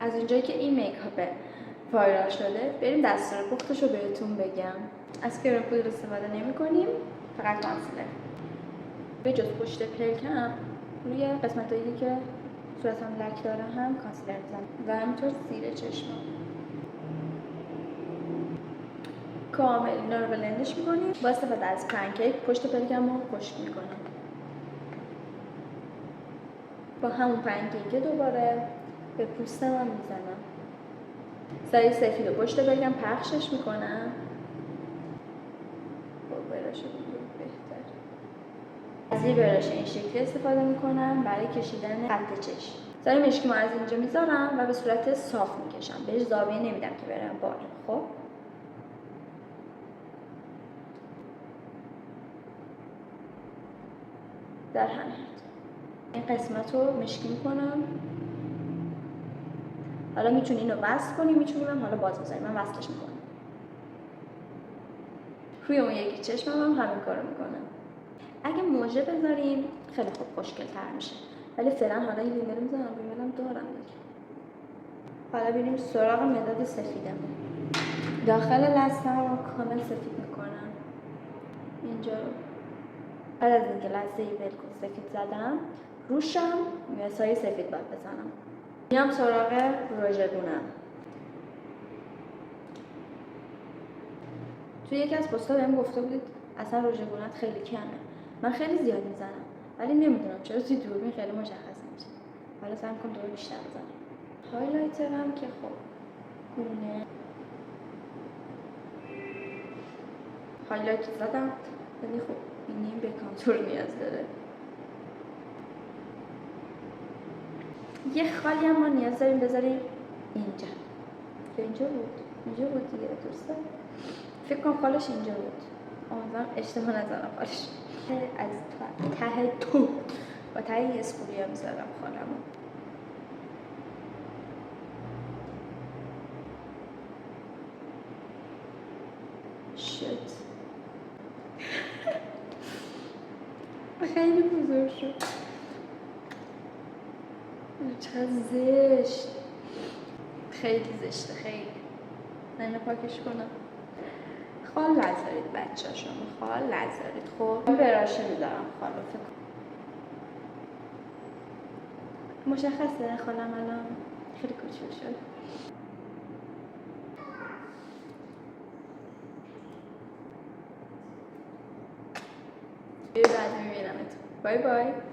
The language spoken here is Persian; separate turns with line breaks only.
از اینجایی که این میکاپ وایرال شده بریم دستور پختش رو بهتون بگم. از کرم پودر استفاده نمی کنیم، فقط کانسیلر. به جز پشت پلکم روی قسمتایی که صورتم لک داره هم کانسیلر میزنم و همینطور زیر چشمم کامل اینا رو بلندش میکنیم. با استفاده از پنکیک پشت پلکم رو خشک میکنم. با همون پنکیک دوباره به پوستم هم میزنم. سری سفید و پشت پلکم پخشش میکنم. با براش بهتر. از یه براش این شکلی استفاده میکنم برای کشیدن خط چشم. سری مشکی رو از اینجا میذارم و به صورت صاف میکشم. بهش زاویه نمیدم که برم بالا. خب در همین این قسمت رو مشکی میکنم. حالا میتونی اینو وصل کنی، میتونیم هم حالا باز بذاری. من وصلش میکنم. روی اون یکی چشمم هم همین کارو میکنم. اگه موژه بذاریم خیلی خوب خوشگل تر میشه. ولی فعلا حالا این ریمل میذارم. ریملم دارم دیگه. حالا بریم سراغ مداد سفیدمون. داخل لثه رو کامل سفید میکنم. اینجا بعد از اینکه لثه ولکو سفید زدم روشم مسای سفید باید بزنم. میام سراغ رژ گونه‌ام. توی یکی از پست‌ها بهم گفته بودید اصلا رژ گونه‌ات خیلی کمه. من خیلی زیاد میزنم ولی نمیدونم چرا توی دوربین خیلی مشخص نمیشه. حالا سعی می‌کنم دور بیشتر بزنم. هایلایترم که خب گونه هایلایت زدم ولی خب این به کانتور نیاز داره. یه خالی هم ما نیاز داریم بذاریم اینجا. اینجا بود دیگه درسته؟ فکر کنم خالش اینجا بود. امیدوارم اشتباه نزنم خالش. از ته تو با ته اسپولیا میذارم خالمو. شت خیلی بزرگ شد. چقدر زشت. خیلی زشته خیلی. من اینو پاکش کنم. خال نذارید بچه شما. خال نذارید. خب این براشه میذارم خال رو فکر کنم. مشخصه خالم الان خیلی کوچول شد. بعد میبینمت. بای بای.